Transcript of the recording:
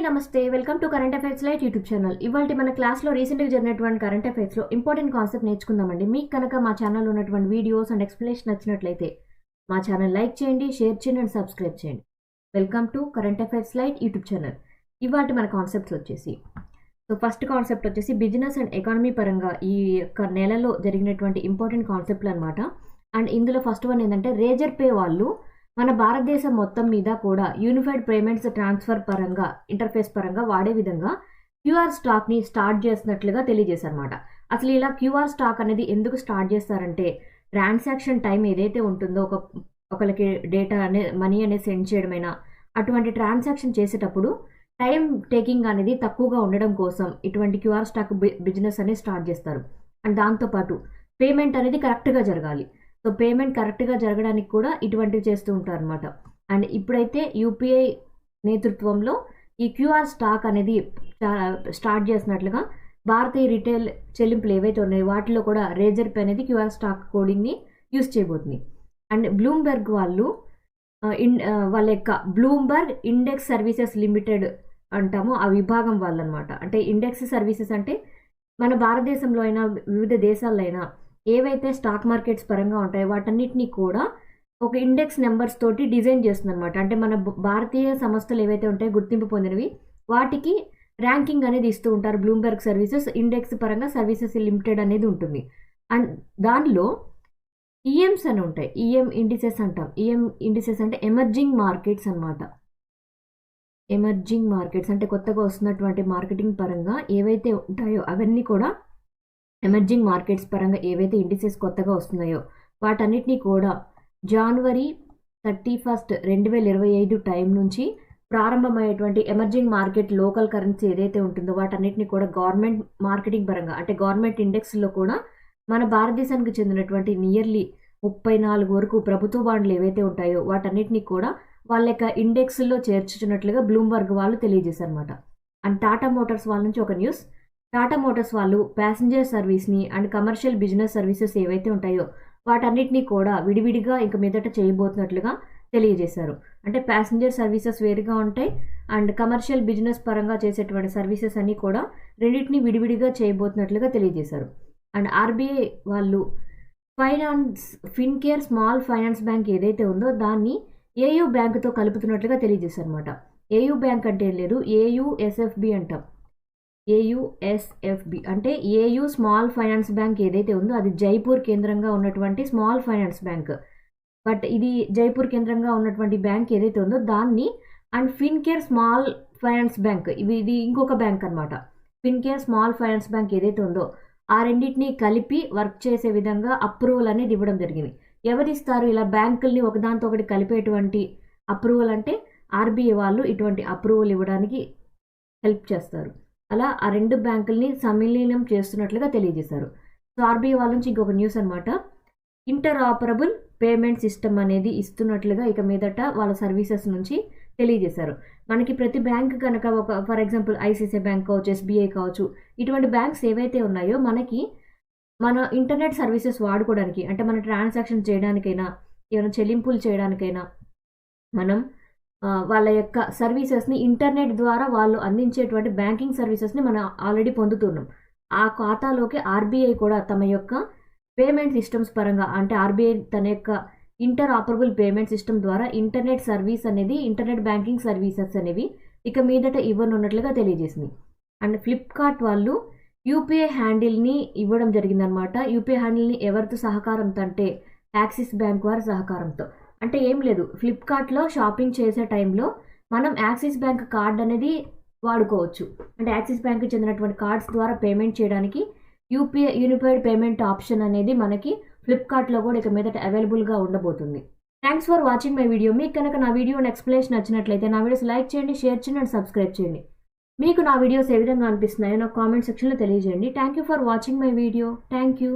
నమస్తే welcome to current affairs light YouTube channel. ఇవాళ మన క్లాస్లో రీసెంట్గా జరిగినటువంటి కరెంట్ అఫైర్స్లో ఇంపార్టెంట్ కాన్సెప్ట్ నేర్చుకుందామండి. మీకు కనుక మా ఛానల్లో ఉన్నటువంటి వీడియోస్ అండ్ ఎక్స్ప్లెనేషన్ నచ్చినట్లయితే మా ఛానల్ లైక్ చేయండి, షేర్ చేయండి అండ్ సబ్స్క్రైబ్ చేయండి. Welcome to current affairs light YouTube channel. ఇవాళ మన కాన్సెప్ట్స్ వచ్చేసి ఫస్ట్ కాన్సెప్ట్ వచ్చేసి బిజినెస్ అండ్ ఎకానమీ పరంగా ఈ యొక్క నెలలో జరిగినటువంటి ఇంపార్టెంట్ కాన్సెప్ట్లు అనమాట. అండ్ ఇందులో ఫస్ట్ వన్ ఏంటంటే రేజర్ పే వాళ్ళు మన భారతదేశం మొత్తం మీద కూడా యూనిఫైడ్ పేమెంట్స్ ట్రాన్స్ఫర్ పరంగా ఇంటర్ఫేస్ పరంగా వాడే విధంగా క్యూఆర్ స్టాక్ని స్టార్ట్ చేసినట్లుగా తెలియజేశారన్నమాట. అసలు ఇలా క్యూఆర్ స్టాక్ అనేది ఎందుకు స్టార్ట్ చేస్తారంటే ట్రాన్సాక్షన్ టైం ఏదైతే ఉంటుందో ఒకరికి డేటా మనీ అనేది సెండ్ చేయడమైనా అటువంటి ట్రాన్సాక్షన్ చేసేటప్పుడు టైం టేకింగ్ అనేది తక్కువగా ఉండడం కోసం ఇటువంటి క్యూఆర్ స్టాక్ బిజినెస్ అనేది స్టార్ట్ చేస్తారు. అండ్ దాంతోపాటు పేమెంట్ అనేది కరెక్ట్గా జరగాలి. సో పేమెంట్ కరెక్ట్గా జరగడానికి కూడా ఇటువంటివి చేస్తూ ఉంటారు అనమాట. అండ్ ఇప్పుడైతే యూపీఐ నేతృత్వంలో ఈ క్యూఆర్ స్టాక్ అనేది స్టార్ట్ చేసినట్లుగా భారతీయ రిటైల్ చెల్లింపులు ఏవైతే ఉన్నాయో వాటిలో కూడా రేజర్ పే అనేది క్యూఆర్ స్టాక్ కోడింగ్ని యూజ్ చేయబోతుంది. అండ్ బ్లూంబెర్గ్ వాళ్ళు వాళ్ళ యొక్క బ్లూంబెర్గ్ ఇండెక్స్ సర్వీసెస్ లిమిటెడ్ అంటాము ఆ విభాగం వాళ్ళు అనమాట. అంటే ఇండెక్స్ సర్వీసెస్ అంటే మన భారతదేశంలో అయినా వివిధ దేశాల్లో అయినా ఏవైతే స్టాక్ మార్కెట్స్ పరంగా ఉంటాయో వాటన్నిటినీ కూడా ఒక ఇండెక్స్ నెంబర్స్ తోటి డిజైన్ చేస్తుంది అనమాట. అంటే మన భారతీయ సంస్థలు ఏవైతే ఉంటాయో గుర్తింపు పొందినవి వాటికి ర్యాంకింగ్ అనేది ఇస్తూ ఉంటారు. బ్లూంబెర్గ్ సర్వీసెస్ ఇండెక్స్ పరంగా సర్వీసెస్ లిమిటెడ్ అనేది ఉంటుంది. అండ్ దానిలో ఈఎంస్ అని ఉంటాయి. ఈఎం ఇండిసెస్ అంటాం. ఈఎం ఇండిసెస్ అంటే ఎమర్జింగ్ మార్కెట్స్ అనమాట. ఎమర్జింగ్ మార్కెట్స్ అంటే కొత్తగా వస్తున్నటువంటి మార్కెటింగ్ పరంగా ఏవైతే ఉంటాయో అవన్నీ కూడా ఎమర్జింగ్ మార్కెట్స్ పరంగా ఏవైతే ఇండిసెస్ కొత్తగా వస్తున్నాయో వాటన్నిటినీ కూడా జనవరి 31, 2025 టైం నుంచి ప్రారంభమయ్యేటువంటి ఎమర్జింగ్ మార్కెట్ లోకల్ కరెన్సీ ఏదైతే ఉంటుందో వాటన్నిటిని కూడా గవర్నమెంట్ మార్కెటింగ్ పరంగా అంటే గవర్నమెంట్ ఇండెక్స్లో కూడా మన భారతదేశానికి చెందినటువంటి నియర్లీ 34 వరకు ప్రభుత్వ బాండ్లు ఏవైతే ఉంటాయో వాటన్నిటిని కూడా వాళ్ళ యొక్క ఇండెక్స్లో చేర్చుతున్నట్లుగా బ్లూంబర్గ్ వాళ్ళు తెలియజేశారు అనమాట. అండ్ టాటా మోటార్స్ వాళ్ళ నుంచి ఒక న్యూస్. టాటా మోటార్స్ వాళ్ళు ప్యాసింజర్ సర్వీస్ని అండ్ కమర్షియల్ బిజినెస్ సర్వీసెస్ ఏవైతే ఉంటాయో వాటన్నిటినీ కూడా విడివిడిగా ఇంక మీదట చేయబోతున్నట్లుగా తెలియజేశారు. అంటే ప్యాసింజర్ సర్వీసెస్ వేరుగా ఉంటాయి అండ్ కమర్షియల్ బిజినెస్ పరంగా చేసేటువంటి సర్వీసెస్ అన్నీ కూడా రెండింటినీ విడివిడిగా చేయబోతున్నట్లుగా తెలియజేశారు. అండ్ ఆర్బీఐ వాళ్ళు ఫిన్కేర్ స్మాల్ ఫైనాన్స్ బ్యాంక్ ఏదైతే ఉందో దాన్ని ఏయూ బ్యాంకుతో కలుపుతున్నట్లుగా తెలియజేశారు అనమాట. ఏయూ బ్యాంక్ అంటే ఏం లేదు, ఏయుఎస్ఎఫ్బి అంటాం. ఏయుఎస్ఎఫ్బి అంటే ఏయూ స్మాల్ ఫైనాన్స్ బ్యాంక్ ఏదైతే ఉందో అది జైపూర్ కేంద్రంగా ఉన్నటువంటి స్మాల్ ఫైనాన్స్ బ్యాంక్. బట్ ఇది జైపూర్ కేంద్రంగా ఉన్నటువంటి బ్యాంక్ ఏదైతే ఉందో దాన్ని and Fincare small finance bank ఇది ఇంకొక బ్యాంక్ అనమాట. ఫిన్కేర్ స్మాల్ ఫైనాన్స్ బ్యాంక్ ఏదైతే ఉందో ఆ రెండింటినీ కలిపి వర్క్ చేసే విధంగా అప్రూవల్ అనేది ఇవ్వడం జరిగింది. ఎవరిస్తారు ఇలా బ్యాంకుల్ని ఒకదాంతో ఒకటి కలిపేటువంటి అప్రూవల్ అంటే ఆర్బీఐ వాళ్ళు ఇటువంటి అప్రూవల్ ఇవ్వడానికి హెల్ప్ చేస్తారు. అలా ఆ రెండు బ్యాంకుల్ని సమిలీనం చేస్తున్నట్లుగా తెలియజేశారు. సో ఆర్బీఐ వాళ్ళ నుంచి ఇంకొక న్యూస్ అనమాట. ఇంటర్ ఆపరబుల్ పేమెంట్ సిస్టమ్ అనేది ఇస్తున్నట్లుగా ఇక మీదట వాళ్ళ సర్వీసెస్ నుంచి తెలియజేశారు. మనకి ప్రతి బ్యాంక్ కనుక ఒక ఫర్ ఎగ్జాంపుల్ ఐసిఐసిఐ బ్యాంక్ కావచ్చు, ఎస్బీఐ కావచ్చు, ఇటువంటి బ్యాంక్స్ ఏవైతే ఉన్నాయో మనకి మన ఇంటర్నెట్ సర్వీసెస్ వాడుకోవడానికి అంటే మన ట్రాన్సాక్షన్ చేయడానికైనా ఏమైనా చెల్లింపులు చేయడానికైనా మనం వాళ్ళ యొక్క సర్వీసెస్ని ఇంటర్నెట్ ద్వారా వాళ్ళు అందించేటువంటి బ్యాంకింగ్ సర్వీసెస్ని మనం ఆల్రెడీ పొందుతున్నాం. ఆ ఖాతాలోకి ఆర్బీఐ కూడా తమ యొక్క పేమెంట్ సిస్టమ్స్ పరంగా అంటే ఆర్బీఐ తన యొక్క ఇంటర్ ఆపరబుల్ పేమెంట్ సిస్టమ్ ద్వారా ఇంటర్నెట్ సర్వీస్ అనేది ఇంటర్నెట్ బ్యాంకింగ్ సర్వీసెస్ అనేవి ఇక మీదట ఇవ్వనున్నట్లుగా తెలియజేసింది. అండ్ ఫ్లిప్కార్ట్ వాళ్ళు యూపీఐ హ్యాండిల్ని ఇవ్వడం జరిగిందనమాట. యూపీఐ హ్యాండిల్ని ఎవరితో సహకారంతో అంటే యాక్సిస్ బ్యాంక్ వారి సహకారంతో. అంటే ఏం లేదు, ఫ్లిప్కార్ట్లో షాపింగ్ చేసే టైంలో మనం యాక్సిస్ బ్యాంక్ కార్డ్ అనేది వాడుకోవచ్చు. అంటే యాక్సిస్ బ్యాంక్కి చెందినటువంటి కార్డ్స్ ద్వారా పేమెంట్ చేయడానికి యూపీఐ యూనిఫైడ్ పేమెంట్ ఆప్షన్ అనేది మనకి ఫ్లిప్కార్ట్లో కూడా ఇక మీదట అవైలబుల్గా ఉండబోతుంది. Thanks for watching my video. మీకు కనుక నా వీడియో ఎక్స్ప్లెనేషన్ నచ్చినట్లయితే నా వీడియోస్ లైక్ చేయండి, షేర్ చేయండి అండ్ సబ్స్క్రైబ్ చేయండి. మీకు నా వీడియోస్ ఏ విధంగా అనిపిస్తున్నాయో నాకు కామెంట్ సెక్షన్లో తెలియజేయండి. Thank you for watching my video. Thank you.